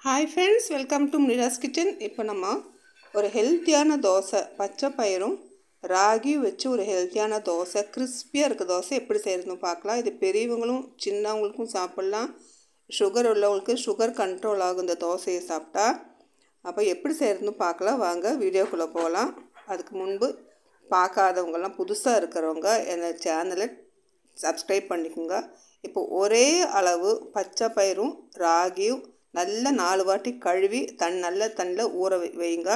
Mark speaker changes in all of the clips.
Speaker 1: Hi friends, welcome to Mira's Kitchen. இப்போ நம்ம ஒரு ஹெல்த்தியான தோசை பச்சை பயிரும் ராகி வச்சு ஒரு ஹெல்த்தியான தோசை கிறிஸ்பியாக இருக்க தோசை எப்படி செய்யறதுன்னு பார்க்கலாம். இது பெரியவங்களும் சின்னவங்களுக்கும் சாப்பிடலாம். சுகர் உள்ளவங்களுக்கு சுகர் கண்ட்ரோல் ஆகும் இந்த தோசையை சாப்பிட்டா. அப்போ எப்படி செய்யறதுன்னு பார்க்கலாம். வாங்க வீடியோக்குள்ளே போகலாம். அதுக்கு முன்பு பார்க்காதவங்கலாம் புதுசாக இருக்கிறவங்க என்னோட சேனலை சப்ஸ்கிரைப் பண்ணிக்கோங்க. இப்போ ஒரே அளவு பச்சை பயிரும் ராகியும் நல்ல 4 வாட்டி கழுவி நல்ல தண்ணியில் ஊற வைங்க.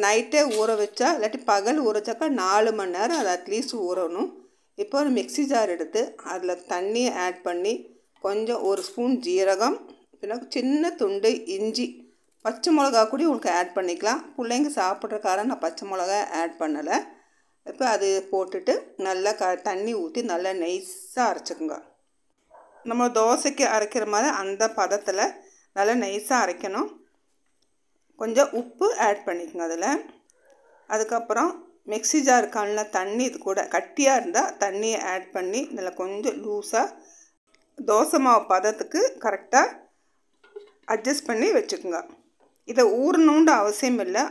Speaker 1: நைட்டே ஊற வச்சா இல்லாட்டி பகல் ஊற வச்சாக்கா 4 மணி நேரம் அது அட்லீஸ்ட் ஊறணும். இப்போ ஒரு மிக்ஸி ஜார் எடுத்து அதில் தண்ணியை ஆட் பண்ணி கொஞ்சம் 1 ஸ்பூன் ஜீரகம், பின்ன சின்ன துண்டு இஞ்சி, பச்சை மிளகா கூட உங்களுக்கு ஆட் பண்ணிக்கலாம். பிள்ளைங்க சாப்பிட்ற காரம் நான் பச்சை மிளகா ஆட் பண்ணலை. இப்போ அது போட்டுட்டு நல்லா தண்ணி ஊற்றி நல்லா நைஸாக அரைச்சிக்கோங்க. நம்ம தோசைக்கு அரைக்கிற மாதிரி அந்த பதத்தில் நல்லா நைஸாக அரைக்கணும். கொஞ்சம் உப்பு ஆட் பண்ணிக்கோங்க அதில். அதுக்கப்புறம் மிக்ஸி ஜார் காலின தண்ணி இது கூட கட்டியாக இருந்தால் தண்ணியை ஆட் பண்ணி நல்லா கொஞ்சம் லூஸாக தோசை மாவு பதத்துக்கு கரெக்டாக அட்ஜஸ்ட் பண்ணி வச்சுக்கோங்க. இதை ஊறணுன்ற அவசியம் இல்லை.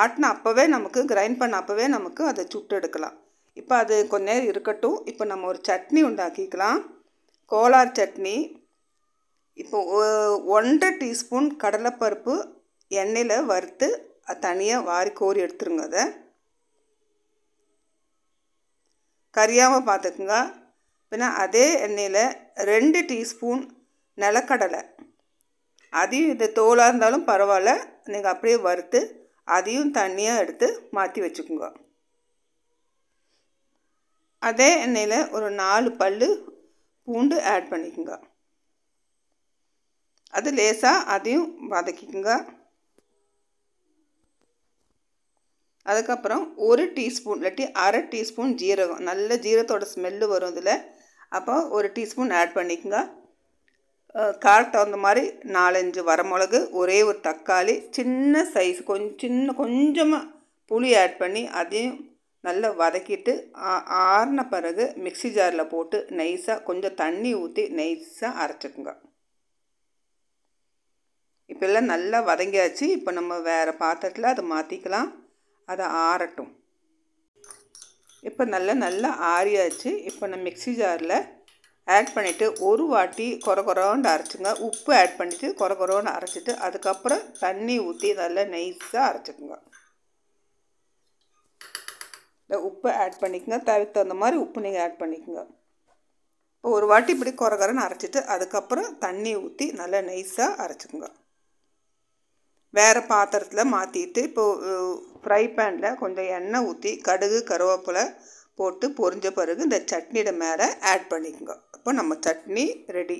Speaker 1: ஆட்டின அப்போவே நமக்கு கிரைண்ட் பண்ண அப்போவே நமக்கு அதை சுட்டு எடுக்கலாம். இப்போ அது கொஞ்ச நேரம் இருக்கட்டும். இப்போ நம்ம ஒரு சட்னி உண்டாக்கிக்கலாம். கோலார் சட்னி. இப்போ 1.5 டீஸ்பூன் கடலைப்பருப்பு எண்ணெயில் வறுத்து தனியாக வாரி கோரி எடுத்துருங்க. அதை கரியாமல் பார்த்துக்குங்க. பின்ன அதே எண்ணெயில் 2 டீஸ்பூன் நிலக்கடலை, அதையும் இது தோலாக இருந்தாலும் பரவாயில்ல, நீங்கள் அப்படியே வறுத்து அதையும் தனியாக எடுத்து மாற்றி வச்சுக்கோங்க. அதே எண்ணெயில் ஒரு 4 பல் பூண்டு ஆட் பண்ணிக்கோங்க. அது லேசாக அதையும் வதக்கிக்குங்க. அதுக்கப்புறம் 1 டீஸ்பூன் இல்லாட்டி அரை டீஸ்பூன் ஜீரகம், நல்ல ஜீரகத்தோட ஸ்மெல்லு வரும் இதில். அப்போ 1 டீஸ்பூன் ஆட் பண்ணிக்கோங்க. காரம் தகுந்த மாதிரி 4-5 வரமிளகு, ஒரே ஒரு தக்காளி, சின்ன சைஸ் கொஞ்சமாக புளி ஆட் பண்ணி அதையும் நல்லா வதக்கிட்டு ஆறின பிறகு மிக்ஸி ஜாரில் போட்டு நைஸாக கொஞ்சம் தண்ணி ஊற்றி நைஸாக அரைச்சிக்குங்க. இப்போ எல்லாம் நல்லா வதங்கியாச்சு. இப்போ நம்ம வேறு பாத்திரத்தில் அதை மாற்றிக்கலாம். அதை ஆறட்டும். இப்போ நல்லா ஆறியாச்சு. இப்போ நம்ம மிக்ஸி ஜாரில் ஆட் பண்ணிவிட்டு ஒரு வாட்டி கொரகொரோன்னு அரைச்சிங்க. உப்பு ஆட் பண்ணிவிட்டு கொரகொரோன்னு அரைச்சிட்டு அதுக்கப்புறம் தண்ணி ஊற்றி நல்லா நைஸாக அரைச்சிக்குங்க. இந்த உப்பு ஆட் பண்ணிக்கோங்க. தேவைக்கு தகுந்த மாதிரி உப்பு நீங்கள் ஆட் பண்ணிக்கோங்க. இப்போ ஒரு வாட்டி இப்படி கொரகொரன்னு அரைச்சிட்டு அதுக்கப்புறம் தண்ணி ஊற்றி நல்லா நைஸாக அரைச்சிக்கோங்க. வேறு பாத்திரத்தில் மாற்றிட்டு இப்போது ஃப்ரை பேனில் கொஞ்சம் எண்ணெய் ஊற்றி கடுகு கருவேப்பிலை போட்டு பொரிஞ்ச பிறகு இந்த சட்னியோட மேலே ஆட் பண்ணிக்கோங்க. அப்போ நம்ம சட்னி ரெடி.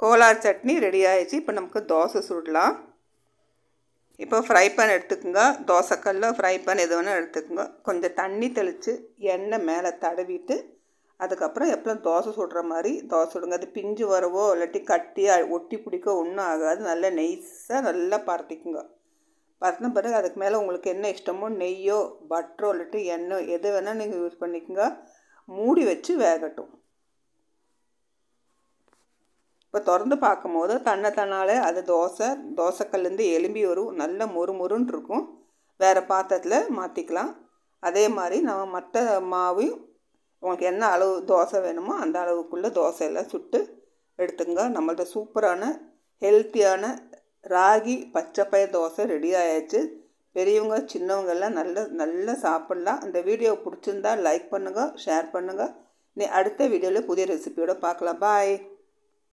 Speaker 1: கோலார் சட்னி ரெடி ஆகிடுச்சு. இப்போ நமக்கு தோசை சுடலாம். இப்போ ஃப்ரை பேன் எடுத்துக்கோங்க. தோசைக்கல்ல ஃப்ரை பேன் எது வேணால் எடுத்துக்கோங்க. கொஞ்சம் தண்ணி தெளித்து எண்ணெய் மேலே தடவிட்டு அதுக்கப்புறம் எப்பவும் தோசை சுடுற மாதிரி தோசை சுடுங்க. அது பிஞ்சு வரவோ இல்லாட்டி கட்டியாக ஒட்டி பிடிக்க ஒன்றும் ஆகாது. நல்லா நைஸாக நல்லா பரட்டிக்குங்க. பரட்டின பிறகு அதுக்கு மேலே உங்களுக்கு என்ன இஷ்டமோ நெய்யோ பட்டரோ இல்லாட்டி எண்ணெய் எது வேணால் நீங்கள் யூஸ் பண்ணிக்கோங்க. மூடி வச்சு வேகட்டும். இப்போ திறந்து பார்க்கும்போது தன்னால் அது தோசைக்கல்லேருந்து எலும்பி வரும். நல்ல மொறுன்னு இருக்கும். வேறு பாத்திரத்தில் மாற்றிக்கலாம். அதே மாதிரி நம்ம மற்ற மாவையும் உங்களுக்கு என்ன அளவு தோசை வேணுமோ அந்த அளவுக்குள்ளே தோசையெல்லாம் சுட்டு எடுத்துங்க. நம்மள்ட்ட சூப்பரான ஹெல்த்தியான ராகி பச்சை பயிர் தோசை ரெடி ஆயாச்சு. பெரியவங்க சின்னவங்கெல்லாம் நல்லா சாப்பிட்லாம். இந்த வீடியோ பிடிச்சிருந்தா லைக் பண்ணுங்கள், ஷேர் பண்ணுங்கள். அடுத்த வீடியோவில் புதிய ரெசிபியோடு பார்க்கலாம். பாய்.